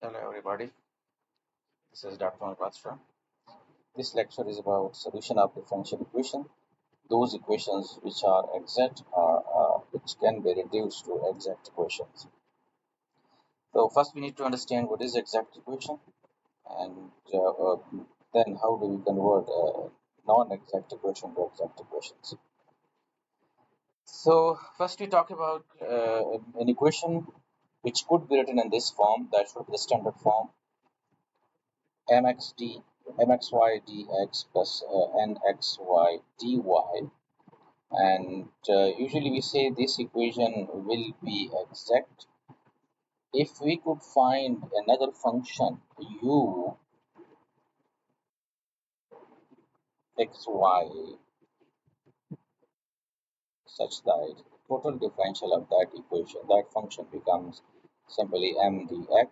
Hello everybody, this is Dr. Basra. This lecture is about solution of differential equation, those equations which are exact or which can be reduced to exact equations. So first we need to understand what is exact equation and then how do we convert non-exact equation to exact equations. So first we talk about an equation which could be written in this form, that should be the standard form mxd mxy dx plus nxy dy, and usually we say this equation will be exact if we could find another function u xy such that total differential of that equation, that function becomes simply m dx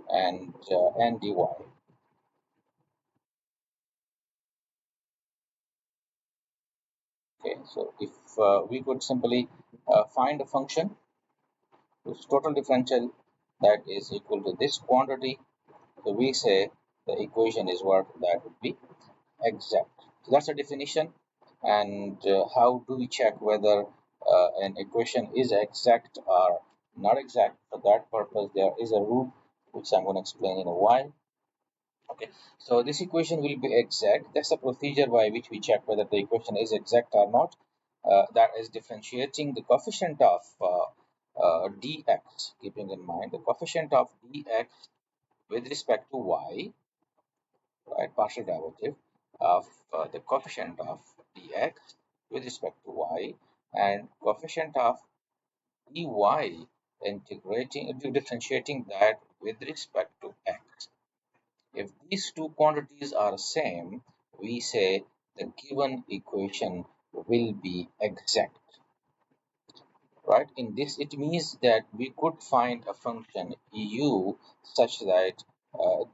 and n dy. Okay, so if we could simply find a function whose total differential that is equal to this quantity, so we say the equation is what that would be exact. So that's a definition. And how do we check whether an equation is exact or not exact? For that purpose, there is a rule which I'm going to explain in a while. Okay, so this equation will be exact. That's the procedure by which we check whether the equation is exact or not. That is differentiating the coefficient of dx, keeping in mind the coefficient of dx with respect to y, right, partial derivative of the coefficient of dx with respect to y, and coefficient of dy integrating differentiating that with respect to x. If these two quantities are same, we say the given equation will be exact, right? In this, it means that we could find a function u such that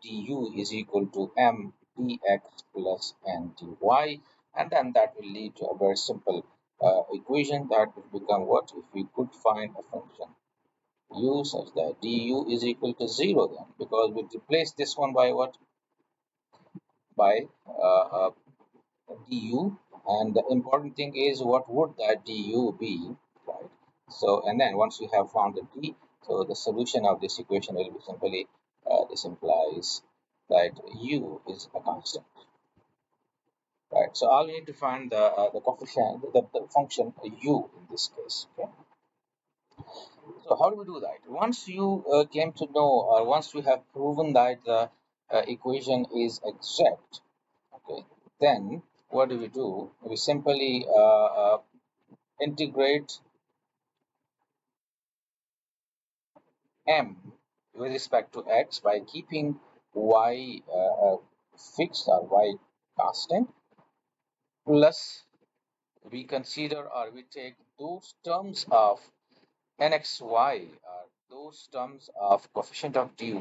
du is equal to m dx plus n dy, and then that will lead to a very simple equation that will become what? If we could find a function u such that du is equal to 0, then because we replace this one by what? By du, and the important thing is what would that du be, right? So, and then once we have found the d, so the solution of this equation will be simply this implies that u is a constant, right? So all we need to find the coefficient, the function u in this case. Okay, so how do we do that? Once you came to know, or once you have proven that the equation is exact, okay, then what do we do? We simply integrate m with respect to x by keeping y fixed or y constant, plus we consider or we take those terms of nxy, those terms of coefficient of dy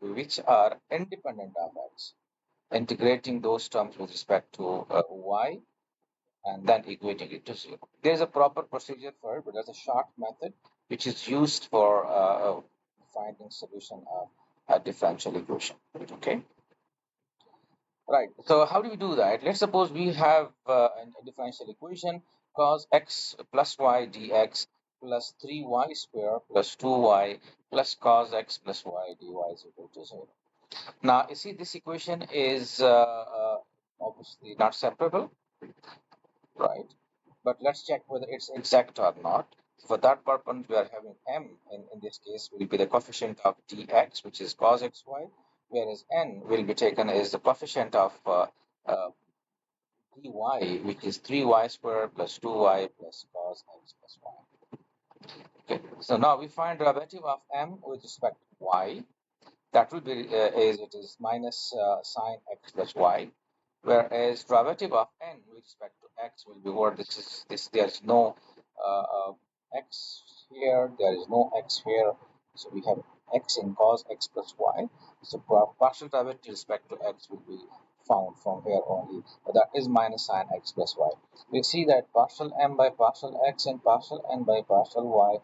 which are independent of x, integrating those terms with respect to y and then equating it to 0. There is a proper procedure for it, but there's a short method which is used for finding solution of a differential equation. Okay, right. So how do we do that? Let's suppose we have a differential equation cos x plus y dx plus 3y square plus 2y plus cos x plus y dy is equal to 0. Now, you see, this equation is obviously not separable, right? But let's check whether it's exact or not. For that purpose, we are having m in this case will be the coefficient of dx, which is cos xy, whereas n will be taken as the coefficient of uh, dy, which is 3y squared plus 2y plus cos x plus y. Okay, so now we find derivative of m with respect to y. That will be as it is minus sine x plus y, whereas derivative of n with respect to x will be what? This is this. There is no x here, there is no x here, so we have x in cos x plus y. So partial derivative with respect to x will be found from here only, but that is minus sine x plus y. We see that partial m by partial x and partial n by partial y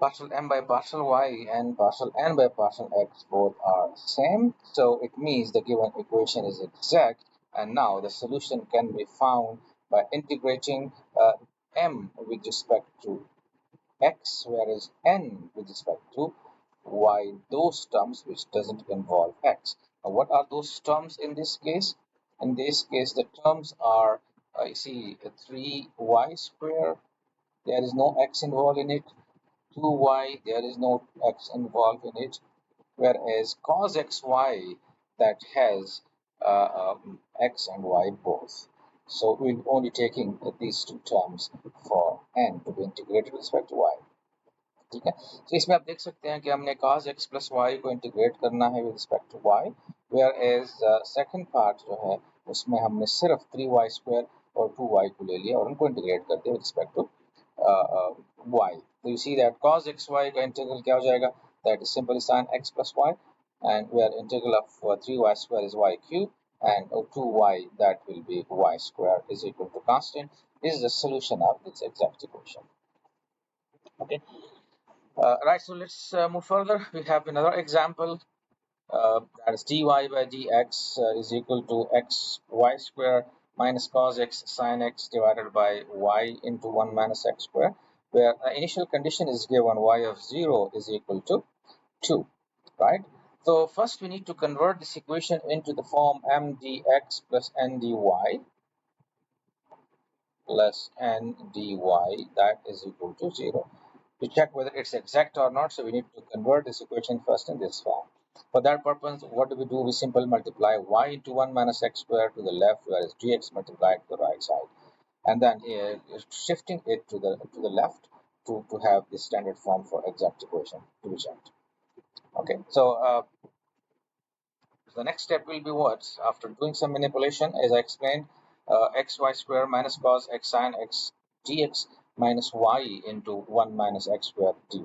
partial m by partial y and partial n by partial x both are same, so it means the given equation is exact, and now the solution can be found by integrating m with respect to x, whereas n with respect to y, those terms which doesn't involve x. Now, what are those terms in this case? In this case, the terms are, you see, 3y square, there is no x involved in it, 2y, there is no x involved in it, whereas cos xy, that has x and y both. So we're only taking these two terms for n to be integrated with respect to y. ठीक है, तो इसमें आप देख सकते हैं कि हमने cos x plus y को इंटीग्रेट करना है with respect to y, whereas second part जो है उसमें हमने सिर्फ 3y square और 2y को ले लिया और उनको इंटीग्रेट कर दिया with respect to y. So you see that cos xy का इंटीग्रल क्या हो जाएगा, that is simply sin x plus y, and where integral of 3y square is y cube and 2y, that will be y square is equal to constant. This is the solution of this exact equation. Okay. Right, so let's move further. We have another example, that is dy by dx is equal to xy square minus cos x sin x divided by y into 1 minus x square, where the initial condition is given y of 0 is equal to 2, right? So first we need to convert this equation into the form m dx plus n dy plus n dy, that is equal to 0. To check whether it's exact or not, so we need to convert this equation first in this form. For that purpose, what do? We simply multiply y into 1 minus x squared to the left, whereas dx multiplied to the right side, and then shifting it to the left to have the standard form for exact equation to be checked. Okay, so the next step will be what? After doing some manipulation, as I explained, xy square minus cos x sin x dx minus y into 1 minus x squared dy.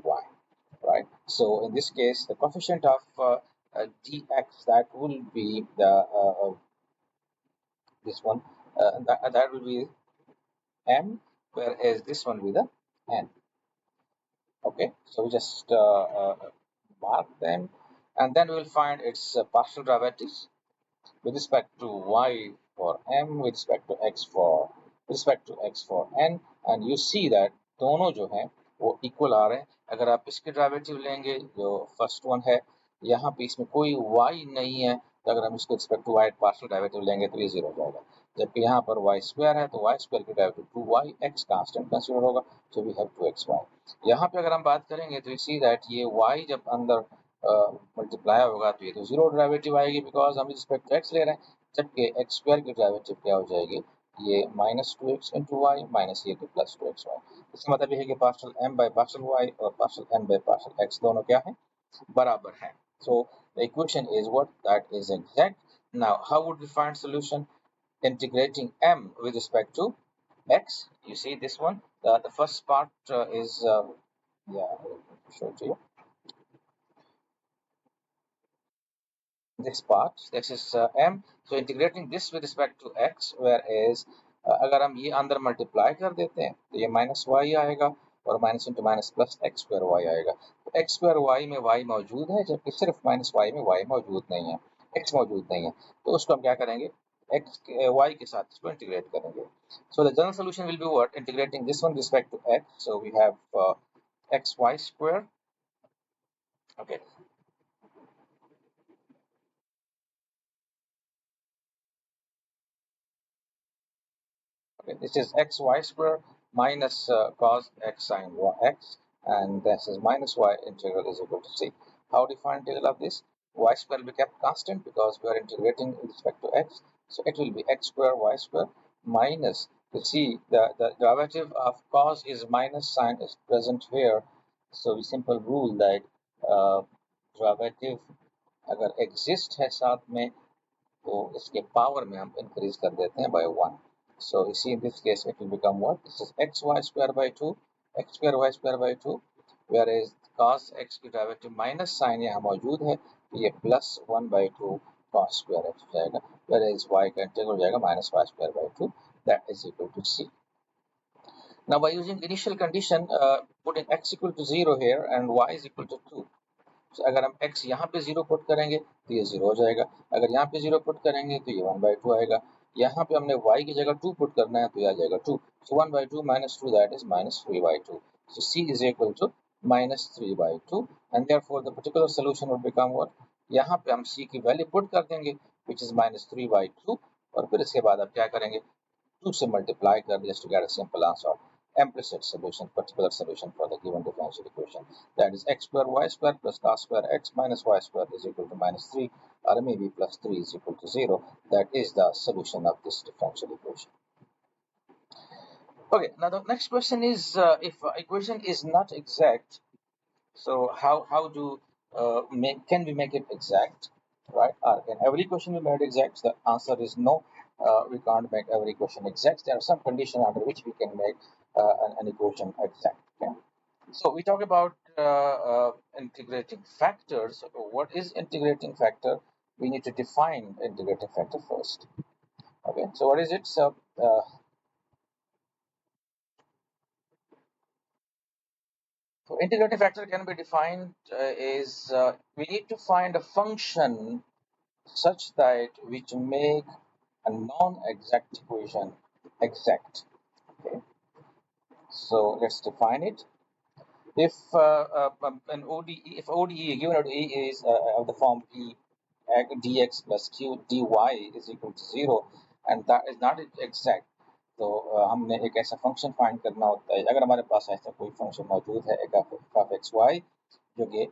Right. So in this case, the coefficient of dx, that will be the this one, that will be m, whereas this one will be the n. Okay. So we just mark them, and then we will find its partial derivatives with respect to y for m, with respect to x for n, and you see that दोनों जो हैं वो equal आ रहे हैं. अगर आप इसके derivative लेंगे जो फर्स्ट वन है, यहाँ पे इसमें कोई y नहीं है, तो अगर हम इसको respect to y partial derivative लेंगे तो ये 0 हो जाएगा. जबकि यहाँ पर y स्क्वायर है तो y स्क्वायर की derivative 2y x constant consider होगा, so we have 2xy. यहाँ पे अगर हम बात करेंगे तो you see that ये y जब अंदर मल्टीप्लाई होगा तो ये तो 0 डेरिवेटिव आएगी, बिकॉज हम रिस्पेक्ट टू x ले रहे हैं, जबकि x स्क्वायर की डेरिवेटिव क्या हो जाएगी, ये minus 2x into y minus ये प्लस 2xy. इसका मतलब ये है कि partial m by partial y और partial n by partial x दोनों क्या है, बराबर है. So the equation is what, that is exact. Now how would we find solution? Integrating m with respect to x. You see this one, the first part is yeah, I'll show it to you. This part, this is m, so integrating this with respect to x, whereas अगर हम ये अंदर multiply कर देते हैं तो ये minus y आएगा और minus into minus plus x square y आएगा. तो एक्स स्क्वायर वाई में वाई मौजूद है, जबकि सिर्फ माइनस वाई में वाई मौजूद नहीं है, एक्स मौजूद नहीं है, तो उसको हम क्या करेंगे, एक्स वाई के साथ इसको इंटीग्रेट करेंगे. So the general solution will be what, integrating this one respect to x, so we have x y square. Okay, okay, this is xy square minus cos x sin x, and this is minus y integral is equal to c. How do you find integral of this? Y square will be kept constant because we are integrating with respect to x, so it will be x square y square minus, you see the derivative of cos is minus, sin is present here, so we simple rule that derivative अगर exist है साथ में तो इसके power में हम increase कर देते हैं by 1. So you see in this case it will become what? This is xy square by 2, x square y square by 2, whereas cos x की डेरिवेटिव माइनस साइन यहाँ मौजूद है, तो ये plus 1 by 2 cos square x हो जाएगा, whereas y का integral हो जाएगा minus y square by 2, that is equal to c. Now by using initial condition, putting x equal to 0 here and y is equal to 2. So अगर हम x यहाँ पे 0 put करेंगे तो ये 0 हो जाएगा, अगर यहाँ पे 0 पुट करेंगे तो ये 1/2 आएगा, यहाँ पे हमने y की जगह 2 पुट करना है तो ये आ जाएगा 2. So 1/2 minus 2, that is minus 3/2. So c is equal to minus 3/2 and therefore the particular solution would become what? यहाँ पे हम c की वैल्यू पुट कर देंगे which is minus 3/2 और फिर इसके बाद आप क्या करेंगे 2 से multiply कर just to get a simple answer. Implicit solution, particular solution for the given differential equation. That is x square y square plus cos square x minus y square is equal to minus 3 or maybe plus 3 is equal to 0. That is the solution of this differential equation. Okay, now the next question is if equation is not exact, so how do can we make it exact, right? Can every question be made exact? The answer is no. We can't make every equation exact. There are some conditions under which we can make an equation exact. Okay? So we talk about integrating factors. What is integrating factor? We need to define integrating factor first. Okay, so what is it? So integrating factor can be defined is we need to find a function such that which make a non-exact equation exact. Okay, so let's define it. If an ODE, if ODE given ODE is of the form P dx plus q dy is equal to 0 and that is not exact, तो हमने एक ऐसा function find करना होता है अगर हमारे पास ऐसा कोई फंक्शन मौजूद है f x y जो कि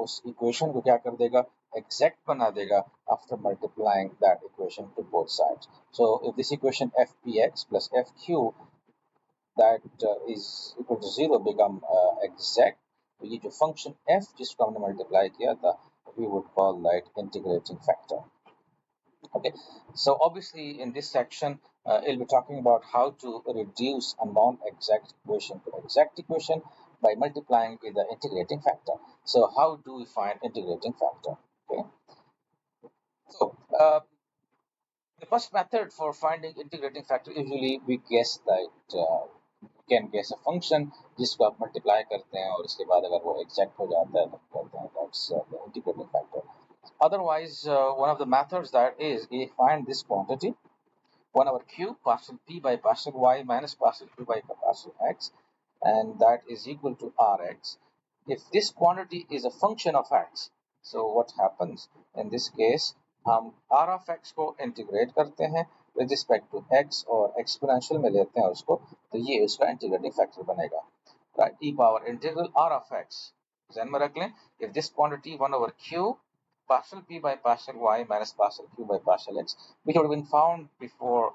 उस इक्वेशन को क्या कर देगा एग्जैक्ट बना देगा after multiplying that equation to both sides. So if this equation fpx plus fq that is equal to 0 become exact, तो ये जो function f जिसको हमने multiply किया था we would call that integrating factor. Okay, so obviously in this section it'll be talking about how to reduce a non-exact equation to exact equation by multiplying with the integrating factor. So how do we find integrating factor? Okay, so the first method for finding integrating factor, usually we guess that we can guess a function जिसको आप multiply करते हैं और उसके बाद अगर वो exact हो जाता है तो कहते हैं that's the integrating factor. Otherwise, one of the methods that is we find this quantity 1 over q partial p by partial y minus partial q by partial x, and that is equal to rx. If this quantity is a function of x, so what happens in this case, हम r of x को integrate करते हैं with respect to x और exponential में लेते हैं उसको, तो ये उसका integrating factor बनेगा, right? E power integral r of x ध्यान में रख लें, if this quantity 1 over q partial p by partial y minus partial q by partial x, which would have been found before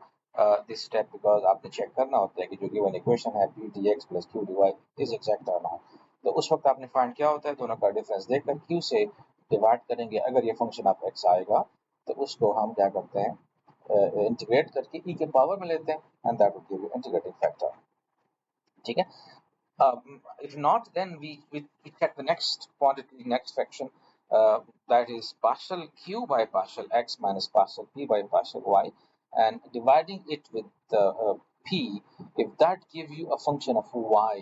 this step because आपने check करना होता है कि जो given equation है p dx plus q dy is exact or not. तो उस वक्त आपने फाइंड किया होता है दोनों का डिफरेंस देखकर q से डिवाइड करेंगे, अगर ये फंक्शन ऑफ x आएगा तो उसको हम क्या करते हैं इंटीग्रेट करके e के पावर में लेते हैं and that will give you integrating factor. ठीक है, if not, then we check the next quantity, next fraction, that is partial q by partial x minus partial p by partial y, and dividing it with p, if that give you a function of y,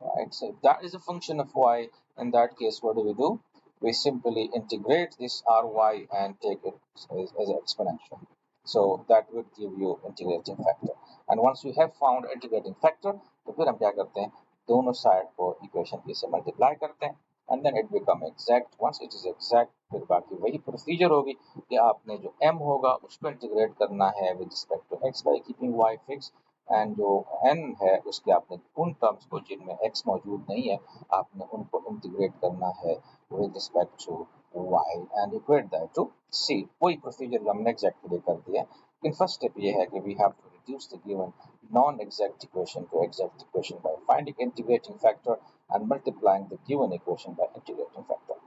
right? So if that is a function of y, in that case, what do? We simply integrate this ry and take it as an exponential. So that would give you integrating factor. And once you have found integrating factor, तो फिर हम क्या करते हैं दोनों side को equation की से मल्टीप्लाई करते हैं and then it become exact. Once it is exact, फिर बाकी वही प्रोसीजर होगी कि आपने जो m होगा उसको इंटीग्रेट करना है with respect to x by keeping y fixed, and जो n है उसके आपने उन टर्म्स को जिनमें x मौजूद नहीं है आपने उनको इंटीग्रेट करना है with respect to y and equate that to c. वही प्रोसीजर हमने एग्जैक्टली कर दिया. लेकिन फर्स्ट स्टेप ये है कि we have to reduce the given non-exact equation to exact equation by finding integrating factor and multiplying the given equation by integrating factor.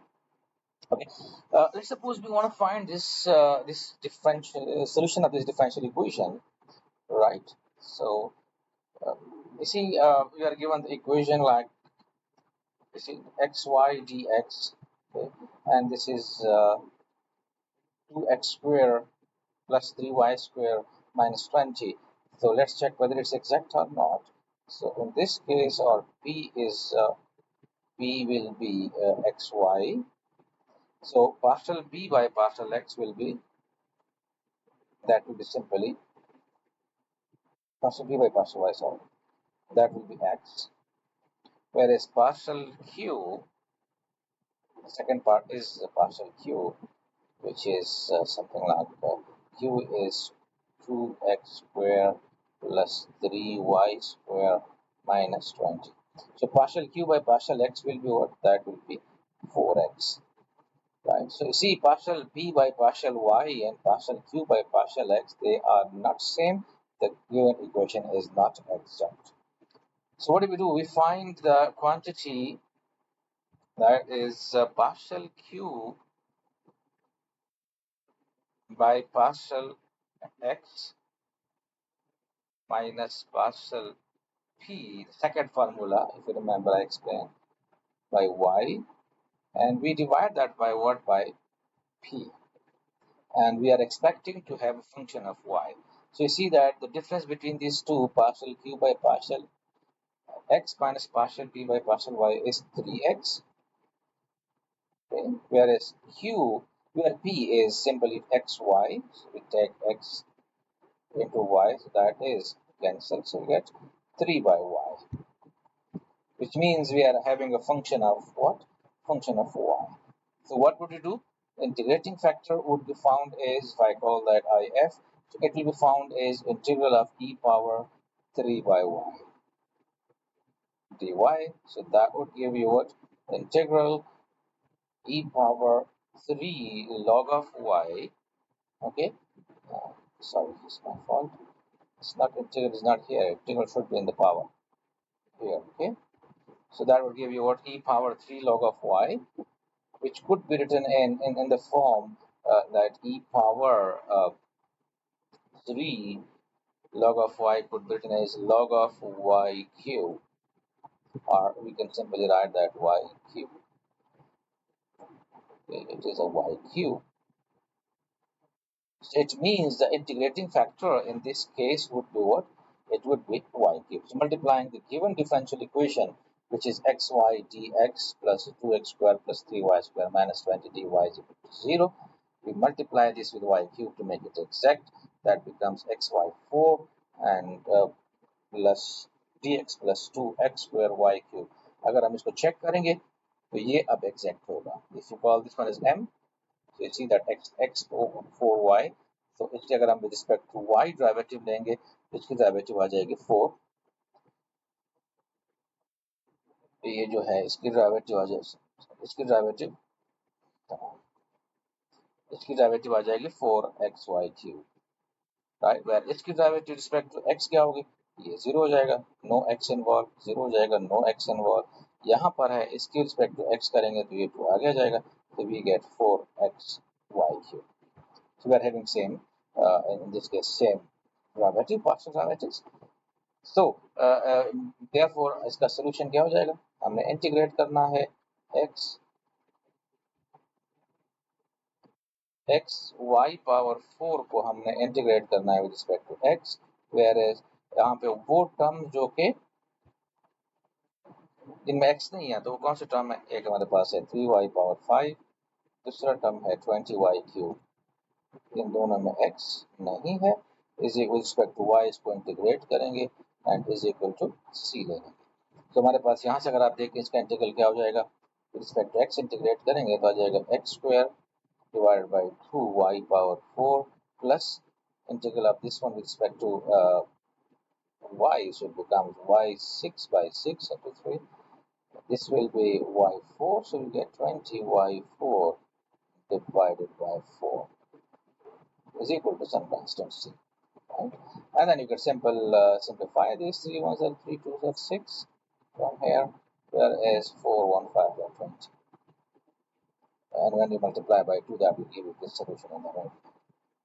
Okay, let's suppose we want to find this differential solution of this differential equation, right? So you see we are given the equation like you see xy dx, okay, and this is 2x square plus 3y square minus 20. So let's check whether it's exact or not. So in this case, our P is P will be xy. So partial B by partial x will be, that will be simply partial B by partial y, sorry, that will be x. Whereas partial Q, the second part is the partial Q, which is something like Q is 2x square plus 3y square minus 20. So partial Q by partial x will be what? That will be 4x. Right. So you see, partial b by partial y and partial q by partial x, they are not same. The given equation is not exact. So what do we do? We find the quantity that is partial q by partial x minus partial p, the second formula, if you remember I explained, by y, and we divide that by what? By p. And we are expecting to have a function of y. So you see that the difference between these two, partial q by partial x minus partial p by partial y, is 3x, okay? Whereas q, where p is simply xy, so we take x into y, so that is cancelled, so we get 3 by y, which means we are having a function of what? Function of y. So what would you do? Integrating factor would be found as, if I call that if, so it will be found as integral of e power 3 by y dy. So that would give you what? Integral e power 3 log of y. Okay. Sorry, it's my fault. It's not integral, is not here. Integral should be in the power here. Okay. So that would give you what? E power 3 log of y, which could be written in the form that e power 3 log of y could be written as log of y cube, or we can simply write that y cube. Okay, it is a y cube. So it means the integrating factor in this case would be what? It would be y cube. So multiplying the given differential equation, which is xy dx plus 2x square plus 3y square minus 20 dy is equal to 0. We multiply this with y cube to make it exact. That becomes xy4 and plus dx plus 2x square y cube. अगर हम इसको check करेंगे तो ये अब exact होगा. If you call this one as m, so you see that x over 4y. So इसकी अगर हम with respect to y derivative लेंगे तो इसकी derivative आ जाएगी 4. तो ये जो है इसकी derivative आ जाएगी, इसकी derivative आ जाएगी 4xy cube. राइट, वेयर इसकी derivative with respect to x क्या होगी? ये 0 हो जाएगा, नो x इन्वॉल्व, 0 हो जाएगा, नो x इन्वॉल्व. यहाँ पर है इसकी रिस्पेक्ट टू x करेंगे तो ये 2 आगे आ जाएगा, तो we get 4xy cube. So we are having same, in this case, same derivative, partial derivatives. So therefore इसका solution क्या हो जाएगा? हमने इंटीग्रेट करना है x y पावर 4 को हमने इंटीग्रेट करना है with respect to x, whereas यहाँ पे वो टर्म जो कि इनमें x नहीं है, तो वो कौन सा टर्म है? एक हमारे पास है 3y पावर 5, दूसरा टर्म है 20y क्यूब. इन दोनों में x नहीं है, is equal respect to y, इसको इंटीग्रेट करेंगे and is equal to c लेंगे. तो हमारे पास यहाँ से अगर आप देखें इसका इंटीग्रल क्या हो जाएगा? With respect to x integrate करेंगे तो आ जाएगा x square divided by 2y power 4 plus integral of this one with respect to y, so it becomes y6 by 6 into 3. This will be y4, so we get 20y4 divided by 4 is equal to some constant c. Right? And then you can simplify these 3 ones and 3 2s are 6 from here, whereas 4 1 5 are 20. And when you multiply by 2, that will give you this solution on the right.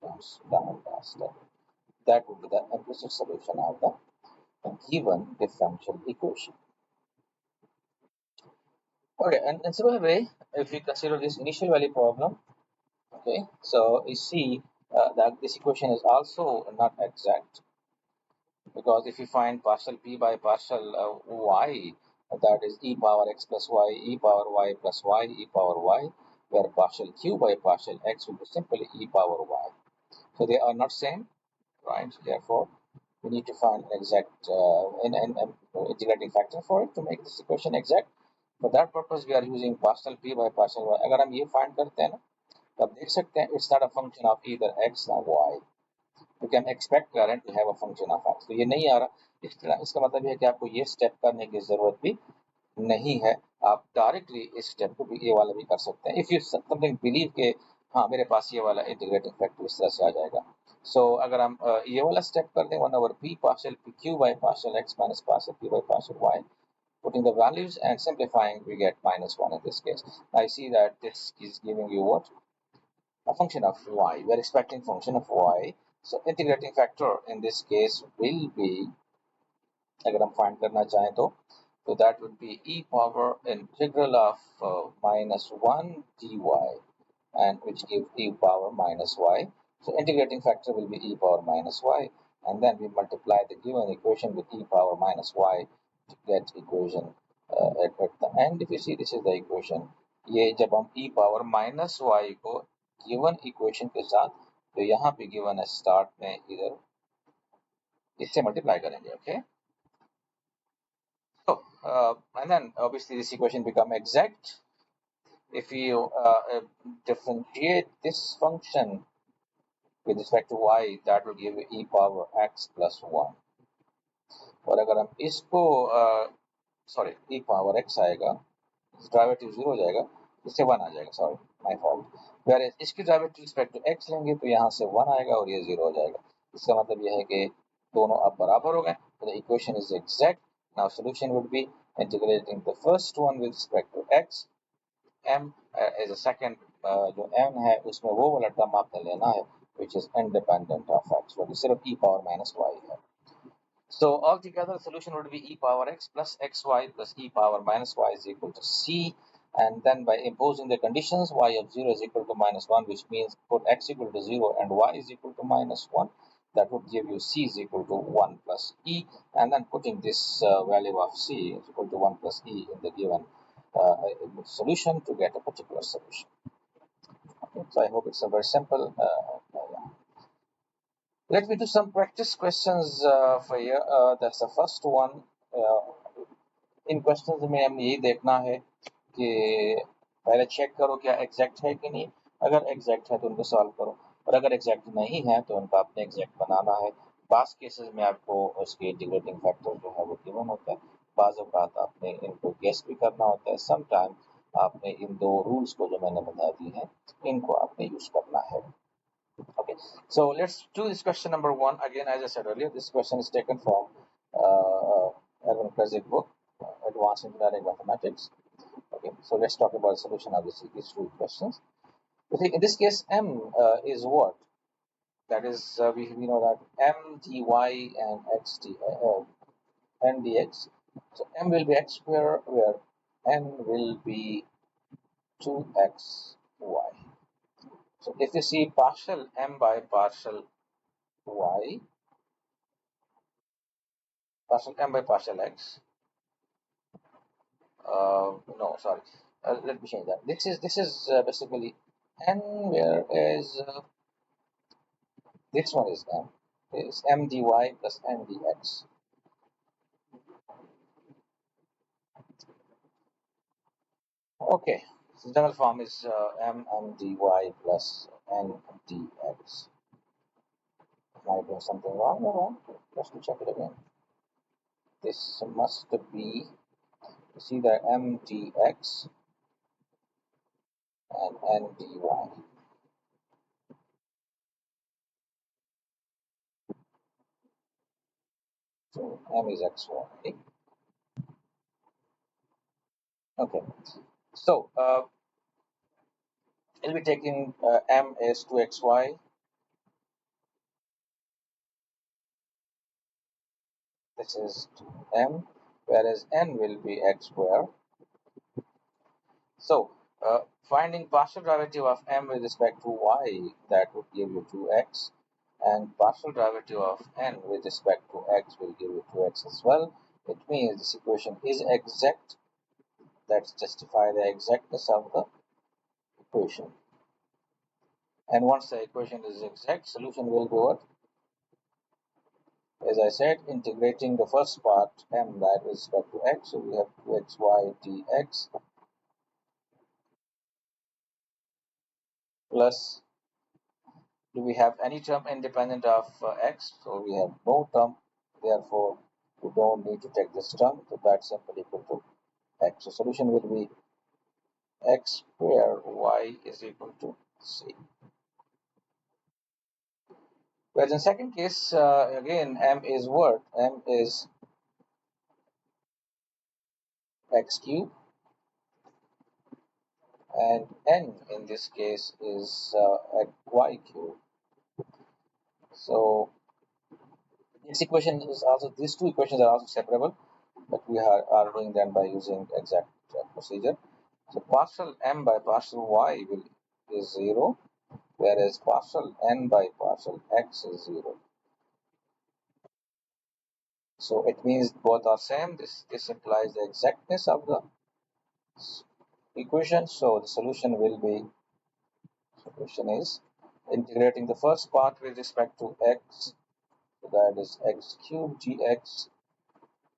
Comes down past that. That would be the implicit solution of the given differential equation. Okay, and in similar way, if we consider this initial value problem, okay, so you see that this equation is also not exact. because if you find partial p by partial y, that is e power x plus y, e power y plus y, e power y, where partial q by partial x will be simply e power y. So they are not same, right? Therefore, we need to find an exact an integrating factor for it to make this equation exact. For that purpose, we are using partial p by partial y. अगर हम ये find करते हैं ना, तो आप देख सकते हैं it's not a function of either x or y. You can expect current to have a function of x. तो ये नहीं आ रहा, इसका मतलब है कि आपको ये स्टेप करने की जरूरत भी नहीं है, आप डायरेक्टली इस स्टेप को भी ये वाला भी कर सकते हैं इफ यू समथिंग बिलीव के हाँ मेरे पास ये वाला इंटीग्रेटिंग फैक्टर इस तरह से आ जाएगा. अगर हम ये वाला स्टेप कर दें 1/p partial q by partial x minus partial p by partial y, putting the values and simplifying, we get -1 in this case. I see that this is giving you what? A function of y. We are expecting function of y. So integrating factor in this case will be, अगर हम find करना चाहें तो that would be e power integral of -1 dy, and which gives e power -y. So integrating factor will be e power -y, and then we multiply the given equation with e power -y to get equation at the end. If you see, this is the equation. ये जब हम e power -y को given equation के साथ, तो यहाँ पे given है start में इधर, इससे मल्टीप्लाई करेंगे. Okay, so, and then obviously this equation become exact if you differentiate this function with respect to y, that will give you e power x plus 1. और अगर हम इसको सॉरी e power x आएगा, derivative 0 हो जाएगा, इससे 1 आ जाएगा, sorry my fault. Where इसकी डेरिवेटिव रिस्पेक्ट टू x लेंगे तो यहाँ से 1 आएगा और ये 0 हो जाएगा. इसका मतलब यह है कि दोनों अब बराबर हो गए. The equation is exact. Now solution would be integrating the first one with respect to x, m as a second, जो m है उसमें वो वाला टर्म आपने लेना है which is independent of x, वो सिर्फ e power minus y है. So altogether the solution would be e power x plus xy plus e power minus y is equal to c, and then by imposing the conditions y of 0 is equal to -1, which means put x equal to 0 and y is equal to -1, that would give you c is equal to 1 plus e, and then putting this value of c is equal to 1 plus e in the given solution to get a particular solution. Okay, so I hope it's a very simple. Let me do some practice questions for you. That's the first one. In questions में हमने यही देखना है कि पहले check करो क्या exact है कि नहीं. अगर एग्जैक्ट है तो उनको सॉल्व करो, और अगर एग्जैक्ट नहीं है तो उनका अपने एग्जैक्ट बनाना है. बास केसेस में आपको उसके इंटीग्रेटिंग फैक्टर जो है वो गिवन होता है, बाज़ औक़ात आपने इनको गेस भी करना होता है, सम टाइम आपने इन दो रूल्स को जो मैंने बता दी हैं इनको आपने यूज करना है. Okay, so let's do this question number 1. Again, as I said earlier, this question is taken from Erwin Krezig book, Advanced Engineering Mathematics. Okay, so let's talk about the solution of these two questions. In this case, m is what? That is, we know that m dy and x n dx. So m will be x square, where n will be 2xy. So if you see partial m by partial y, partial m by partial x, no, sorry, let me change that. This is basically n, whereas this one is m, is m dy plus n dx. Okay, so general form is m dy plus n dx. Am I doing something wrong? No, just to check it again. This must be, you see that m dx and n dy. So m is xy. Okay, so we'll be taking m is 2xy. This is m, whereas n will be x square. So finding partial derivative of m with respect to y, that would give you 2x, and partial derivative of n with respect to x will give you 2x as well. It means this equation is exact. Let's justify the exactness of the equation. And once the equation is exact, solution will be what? As I said, integrating the first part m that with respect to x, so we have 2xy dx plus, do we have any term independent of x? So we have no term, therefore we don't need to take this term, so that's simply equal to x. So solution will be x square y is equal to c. Whereas in second case, again, m is what? M is x cube, and n in this case is y cube. So this equation is also, these two equations are also separable, but we are doing them by using exact procedure. So partial m by partial y will is 0, whereas partial n by partial x is 0. So it means both are same. This implies the exactness of the equation. So the solution will be, solution is integrating the first part with respect to x, so that is x cubed dx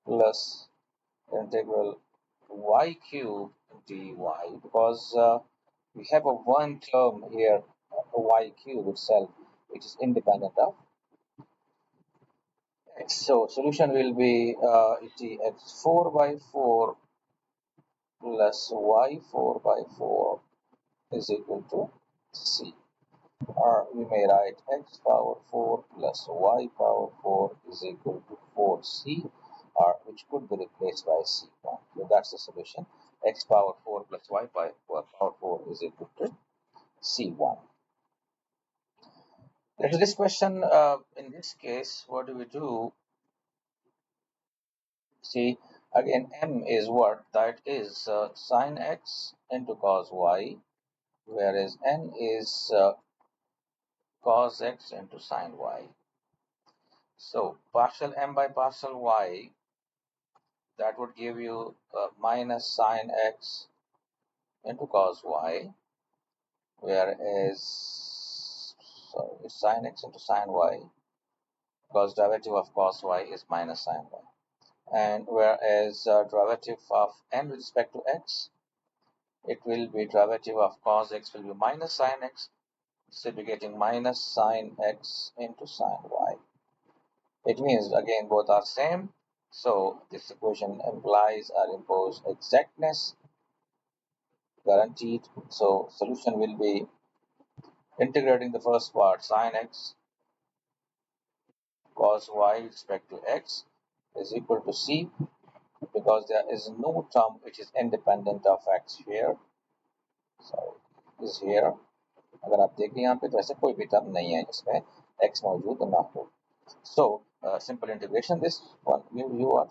plus integral y cube dy, because we have a one term here, y cube itself, which is independent of x. So solution will be x 4 by 4 plus y 4 by 4 is equal to c. Or we may write x power 4 plus y power 4 is equal to 4c, or which could be replaced by c1. So that's the solution. X power 4 plus y power 4 is equal to c1. Let this question, in this case, what do we do? See, again, m is what? That is sine x into cos y, whereas n is cos x into sine y. So partial m by partial y, that would give you minus sine x into cos y, whereas, sorry, it's sine x into sine y, because derivative of cos y is minus sine y. And whereas derivative of n with respect to x, it will be derivative of cos x will be minus sine x, so we're getting minus sine x into sine y. It means again both are same, so this equation implies or impose exactness guaranteed. So solution will be integrating the first part sine x cos y with respect to x is equal to c, because there is no term which is independent of x here. Sorry, is here. अगर आप देखें यहाँ पे तो ऐसे कोई भी term नहीं है जिसमें x मौजूद ना हो. So simple integration, this one you are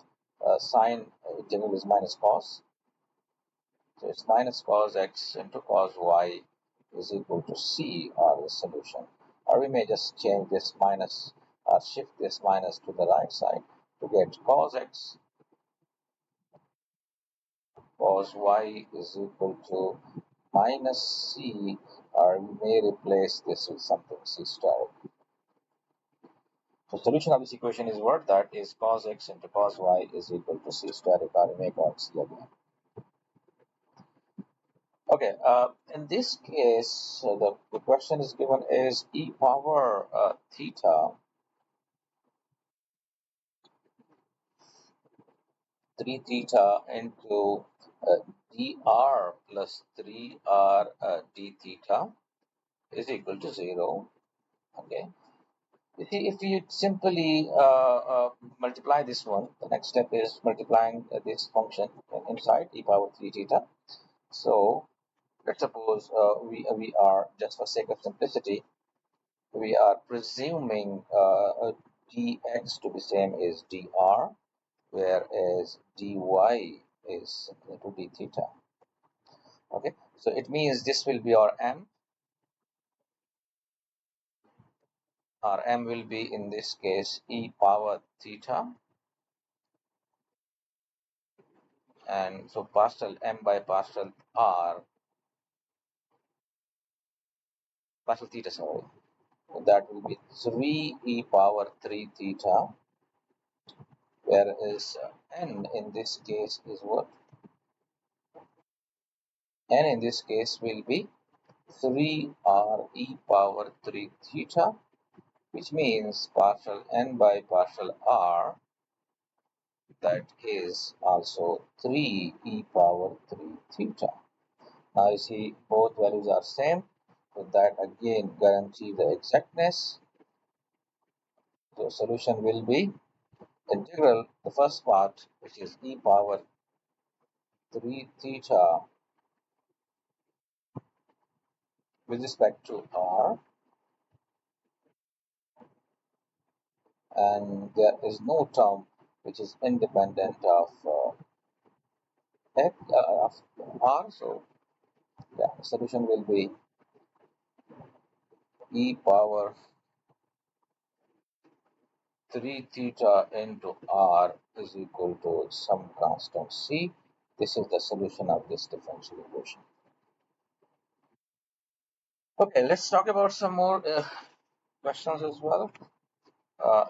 sine integral is minus cos. So it's minus cos x into cos y is equal to c, or the solution. Or we may just change this minus, or shift this minus to the right side to get cos x cos y is equal to minus c, or we may replace this with something c star. So solution of this equation is what? That is cos x into cos y is equal to c star, or we may call c again. Okay, in this case, the question is given is e power theta 3 theta into dr plus 3r d theta is equal to 0. Okay, if you simply multiply this one, the next step is multiplying this function inside e power 3 theta. So let's suppose we are, just for sake of simplicity, we are presuming dx to be same as dr, whereas dy is into d theta. Okay, so it means this will be our m, Our m will be in this case e power theta, and so partial m by partial r, partial theta, sorry, that will be 3 e power 3 theta, whereas n in this case is what? N in this case will be 3 r e power 3 theta, which means partial n by partial r, that is also 3 e power 3 theta. Now you see both values are same, so that again guarantee the exactness. So solution will be integral, the first part, which is e power 3 theta with respect to r, and there is no term which is independent of x, of r. So yeah, the solution will be e power 3 theta into r is equal to some constant c. This is the solution of this differential equation. Okay, let's talk about some more questions as well.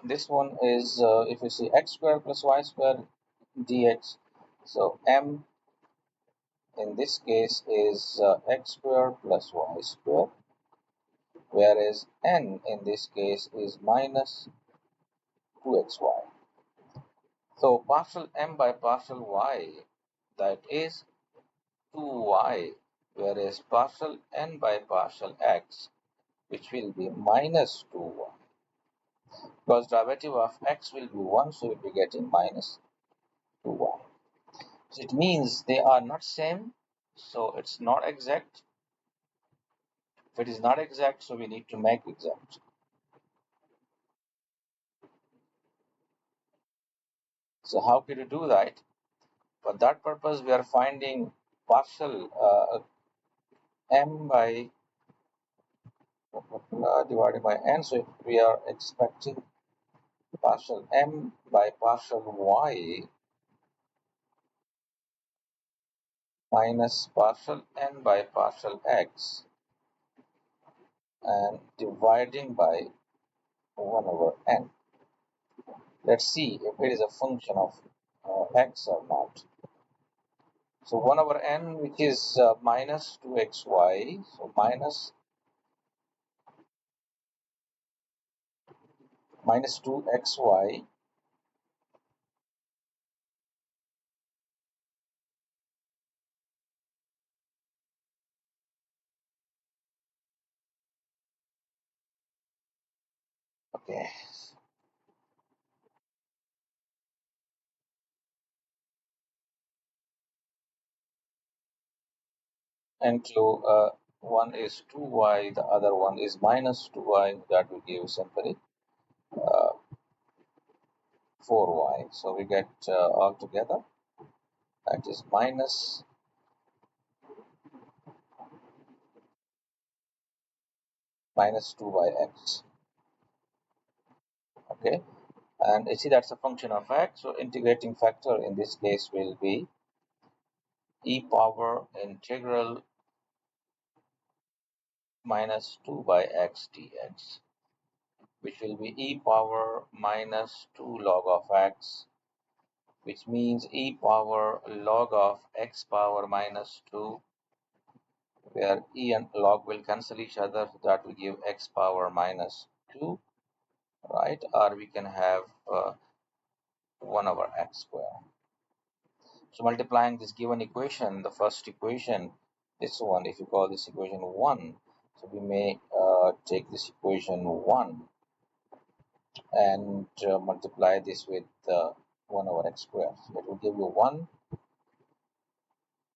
This one is if you see x squared plus y squared dx. So m in this case is x squared plus y squared, whereas n in this case is minus 2xy. So partial m by partial y, that is 2y, whereas partial n by partial x, which will be minus 2y. Because derivative of x will be 1, so we'll be getting minus 2y. So it means they are not same, so it's not exact. If it is not exact, so we need to make exact. So how can you do that? For that purpose, we are finding partial m by divided by n. So if we are expecting partial m by partial y minus partial n by partial x and dividing by 1 over n. Let's see if it is a function of x or not. So 1 over n, which is minus 2xy, so minus 2xy okay, into one is 2y, the other one is minus 2y, that will give simply uh, 4y. So we get all together, that is minus 2 by x. Okay, and you see that's a function of x, so integrating factor in this case will be e power integral minus 2 by x dx, which will be e power minus 2 log of x, which means e power log of x power minus 2, where e and log will cancel each other, so that will give x power minus 2, right? Or we can have 1 over x square. So multiplying this given equation, the first equation, this one, if you call this equation 1, so we may take this equation 1 and multiply this with 1 over x square. So it will give you 1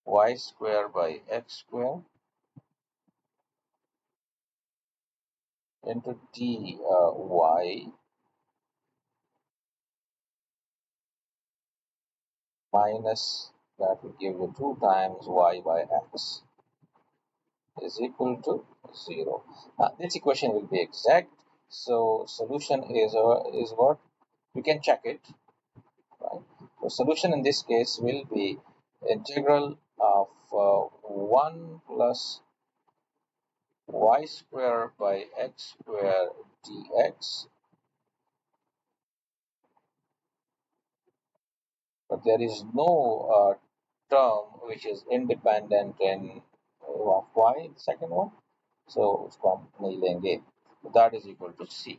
y square by x square into dy minus, that will give you 2 times y by x is equal to 0. Now this equation will be exact So solution is what we can check it, right? So solution in this case will be integral of 1 plus y square by x square dx, but there is no term which is independent in of y, the second one, so उसको हम नहीं लेंगे, तो that is equal to c.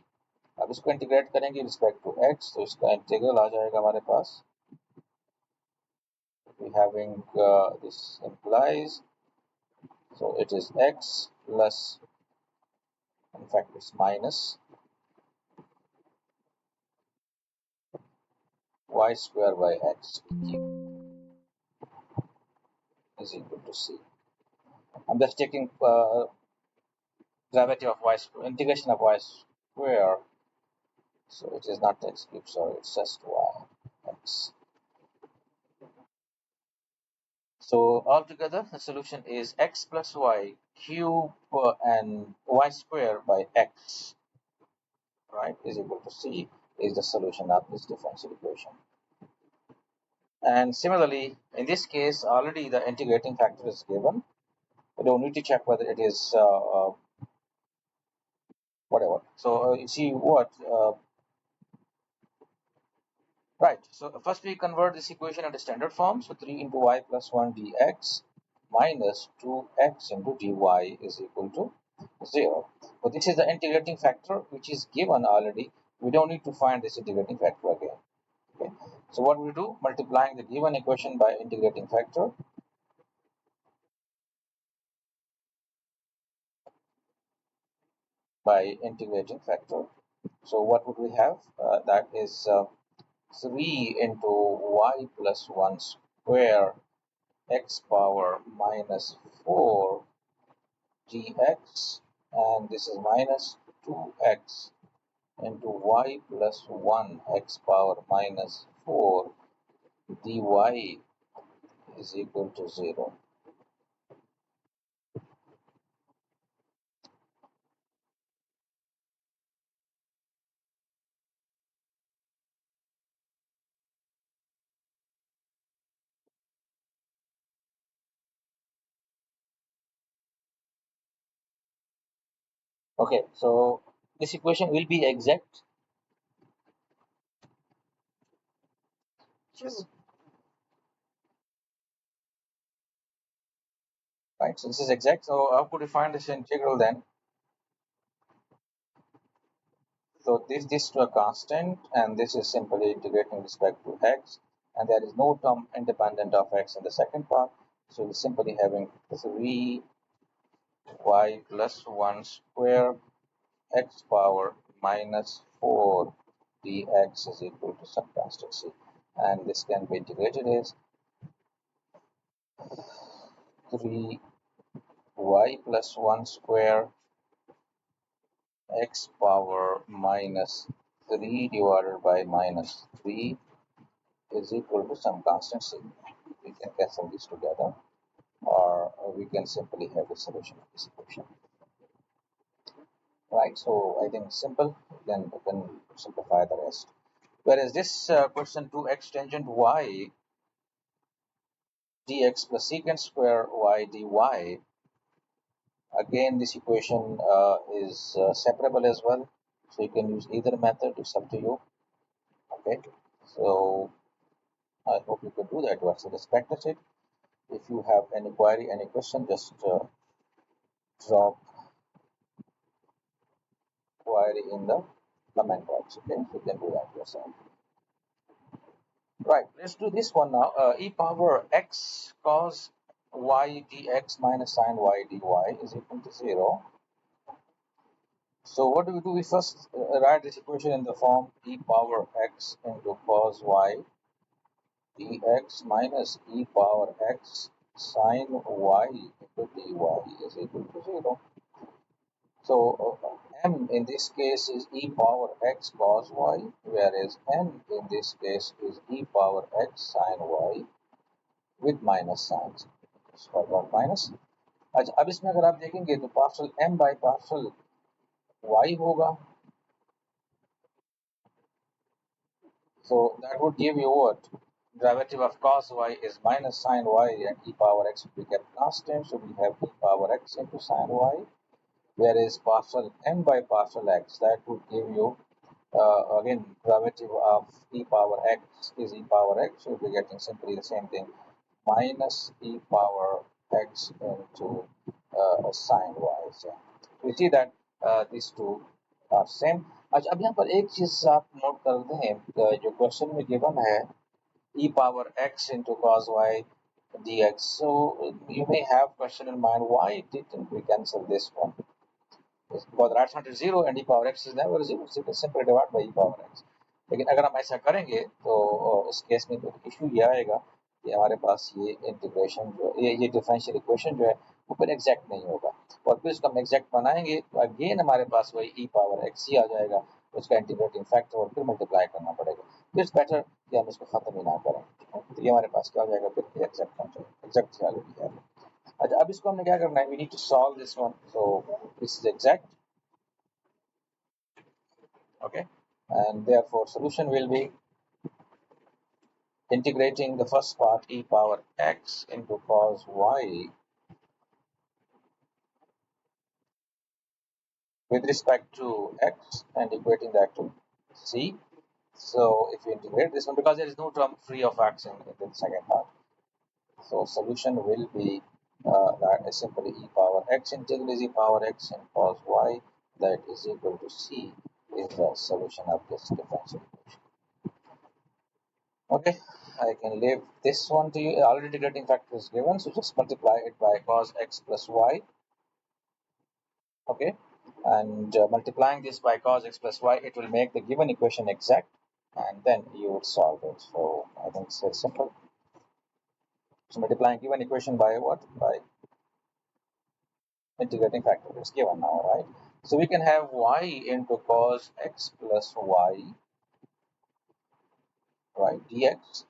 अब इसको integrate करेंगे respect to x, तो इसका इंटीग्रल आ जाएगा हमारे पास, we having this implies, so it is x plus, in fact it's minus y square by x is equal to c. I'm just taking derivative of y square, integration of y square, so it is not x cube, sorry, it's just y x. So altogether the solution is x plus y cube and y square by x, right, is equal to c, is the solution of this differential equation. And similarly, in this case, already the integrating factor is given. We don't need to check whether it is whatever. So you see what, right. So first we convert this equation into standard form. So 3 into y plus 1 dx minus 2x into dy is equal to 0. So this is the integrating factor which is given already. We don't need to find this integrating factor again. Okay. So what we do, multiplying the given equation by integrating factor, So what would we have? That is 3 into y plus 1 square x power minus 4 dx, and this is minus 2x into y plus 1 x power minus 4 dy is equal to 0. Okay, so this equation will be exact. Yes. Right, so this is exact. So how could we find this integral then? So this to a constant, and this is simply integrating respect to x, and there is no term independent of x in the second part. So we're simply having 3y plus 1 square x power minus 4 dx is equal to some constant c, and this can be integrated as 3y plus 1 square x power minus 3 divided by minus 3 is equal to some constant c. We can cancel these together, or we can simply have the solution of this equation. Right, so I think it's simple, then we can simplify the rest. Whereas this question 2x tangent y dx plus secant square y dy, again this equation is separable as well, so you can use either method, it's up to you. Okay, so I hope you could do that once you practice it. If you have any query, any question, just drop query in the comment box. Okay, you can do that yourself. Right, let's do this one now. E power x cos y dx minus sine y dy is equal to 0. So what do? We first write this equation in the form e power x into cos y dx minus e power x sine y into dy is equal to 0. So m in this case is e power x cos y, whereas n in this case is e power x sine y with minus signs. Square dot minus. अच्छा, अब इसमें अगर आप देखेंगे तो partial m by partial y होगा, So that would give you what? Derivative of cos y is minus sine y, and e power x will be kept constant. So we have e power x into sine y, whereas partial m by partial x, that would give you again derivative of e power x is e power x. So we're getting simply the same thing, minus e power x into sine y. So we see that these two are same. अच्छा, अब यहाँ पर एक चीज आप note कर दें, जो क्वेश्चन में गिवन है e power x into cos y dx. So you may have question in mind, why didn't we cancel this one? Because right hand is 0 and e power x is never 0, so you can simply divide by e power x. लेकिन अगर हम ऐसा करेंगे तो इस case में तो issue ये आएगा कि हमारे पास ये इंटीग्रेशन जो ये डिफरेंशियल इक्वेशन जो है वो फिर एग्जैक्ट नहीं होगा, और फिर इसको हम एग्जैक्ट बनाएंगे तो अगेन हमारे पास वही ई पावर एक्स ही आ जाएगा, उसका इंटीग्रेटिंग फैक्टर और फिर मल्टीप्लाई करना पड़ेगा। तो इट्स बेटर कि हम इसको खत्म ही ना करें। तो ये हमारे पास क्या हो जाएगा, फिर एग्जैक्ट हो जाएगा, एग्जैक्ट वैल्यू है। अच्छा, अब इसको हमने क्या करना है, we need to solve this one. So this is exact, okay, and therefore solution will be integrating the first part e power x into cos y with respect to x and equating that to c. So if you integrate this one, because there is no term free of x in the second part, so solution will be that is simply e power x integral is e power x and cos y, that is equal to c, is the solution of this differential equation. Okay, I can leave this one to you. Already integrating factor is given, so just multiply it by cos x plus y. Okay, and multiplying this by cos x plus y, it will make the given equation exact, and then you would solve it. So I think it's very simple. So multiplying given equation by what? By integrating factor is given now, right? So we can have y into cos x plus y, right, dx,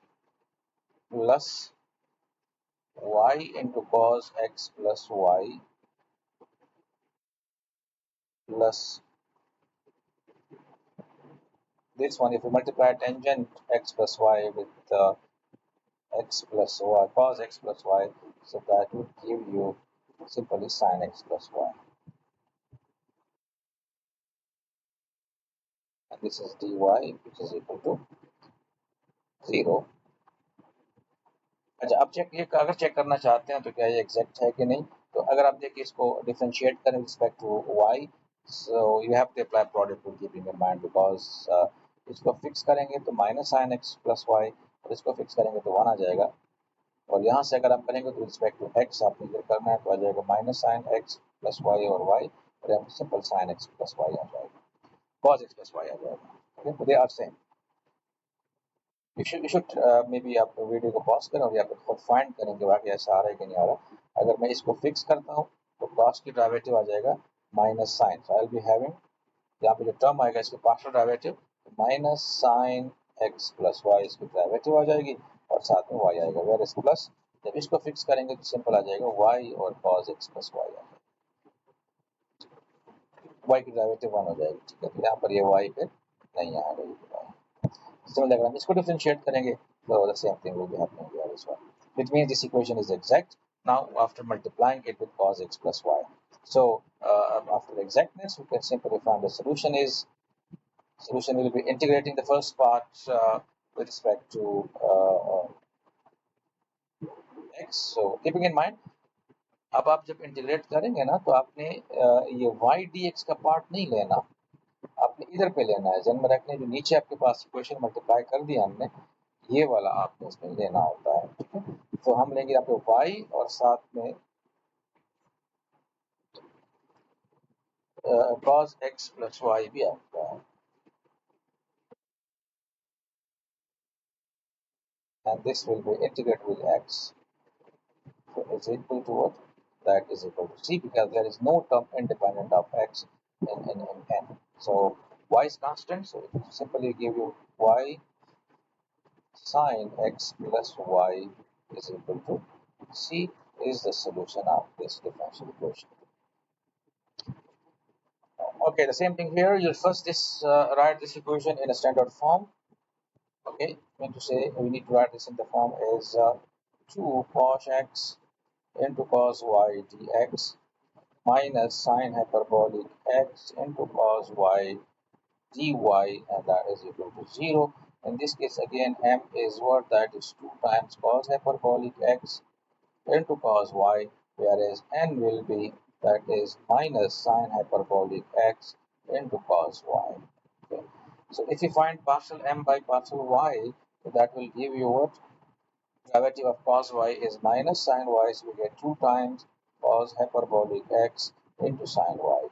plus y into cos x plus y, plus this one, if you multiply tangent x plus y with x plus y, cos x plus y, so that would give you simply sin x plus y. And this is dy, which is equal to 0. अच्छा, अब check ये अगर check करना चाहते हैं तो क्या ये एग्जैक्ट है कि नहीं, तो अगर आप देखिए इसको डिफरेंशिएट करें respect to y, so you have to apply product rule keeping in mind, because इसको फिक्स करेंगे तो minus sin x plus y, और इसको फिक्स करेंगे तो 1 आ जाएगा, और यहाँ से अगर हम करेंगे तो रिस्पेक्ट टू एक्स आप इधर करना है तो आ जाएगा minus sine x plus y, और वाई और यहाँ simple sine x plus y आ जाएगा, कॉस एक्स प्लस वाई आ जाएगा। Okay, they are same. you should may be आप वीडियो को पॉज करें और यहाँ पर खुद फाइंड करेंगे वाकई ऐसा आ रहा है कि नहीं आ रहा। अगर मैं इसको फिक्स करता हूँ तो कॉस की डेरिवेटिव आ जाएगा minus sine, so I will be having यहाँ पे जो टर्म आएगा इसके partial derivative minus sine x plus y, इसकी डेरिवेटिव आ जाएगी और साथ में वाई आएगा, वेयर इज प्लस, जब इसको फिक्स करेंगे तो सिंपल आ जाएगा वाई और कॉस एक्स प्लस वाई आ जाएगा, वाई की डेरिवेटिव 1 हो जाएगी। ठीक है, तो यहाँ पर ये वाई पे नहीं आएगा, ये समझ लग रहा है। इसको डिफरेंशिएट करेंगे तो the same thing will be happening here as well, which means this equation is exact now after multiplying it with cos x plus y. So after exactness we can simply find the solution will be integrating the first part with respect to x. So keeping in mind, अब आप जब integrate करेंगे ना तो आपने ये y dx का part नहीं लेना, आपने इधर पे लेना है, जन्म रखने जो नीचे आपके पास इक्वेशन मल्टीप्लाई कर दिया हमने, ये वाला आपको इसमें लेना होता है। ठीक है, तो हम लेंगे यहाँ पे y और साथ में cos x plus y भी आपका है, and this will be integrated with x, so it's equal to what? That is equal to c, because there is no term independent of x in n. So y is constant, so it will simply give you y sin x plus y is equal to c, is the solution of this differential equation. Okay, the same thing here. You'll first write this equation in a standard form. Okay, mean to say we need to write this in the form is 2 cos x into cos y dx minus sine hyperbolic x into cos y dy, and that is equal to 0. In this case, again, m is what? That is 2 times cos hyperbolic x into cos y, whereas n will be, that is, minus sine hyperbolic x into cos y. Okay. So if you find partial m by partial y, that will give you what? Derivative of cos y is minus sine y, so we get 2 times cos hyperbolic x into sine y.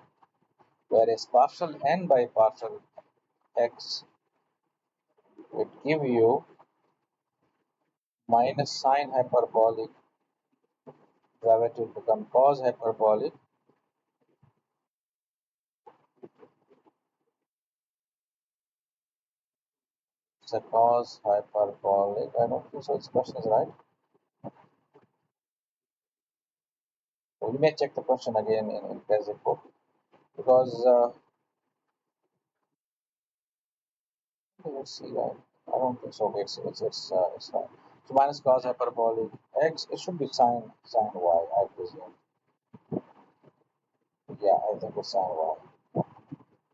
Whereas partial n by partial x would give you minus sine hyperbolic, derivative become cos hyperbolic, so cos hyperbolic. I don't think so. Its question is right. So you may check the question again in basic book because let's see. I don't think so. Okay, it's right. So minus cos hyperbolic x. It should be sine y. I presume. Yeah, I think it's sine y.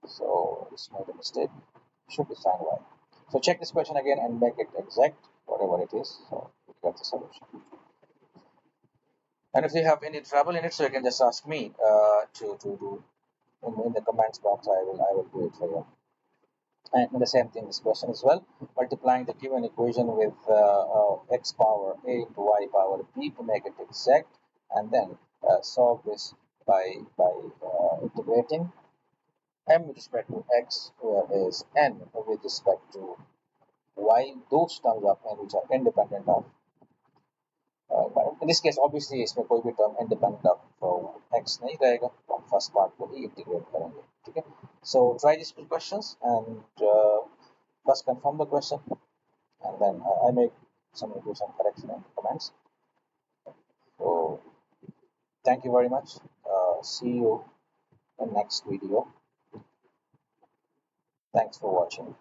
So it's made a mistake. It should be sine y. So check this question again and make it exact, whatever it is. So you get the solution. And if you have any trouble in it, so you can just ask me to do in the comments box. I will do it for you. And the same thing, this question as well. Multiplying the given equation with x power a into y power b to make it exact, and then solve this by integrating m with respect to x, whereas n with respect to y. Those terms of n which are independent of but in this case obviously इसमें कोई भी term independent of x नहीं रहेगा तो हम first part को ही integrate करेंगे ठीक है. So try these two questions and first confirm the question and then I may do some correction in the comments. So thank you very much. See you in next video. Thanks for watching.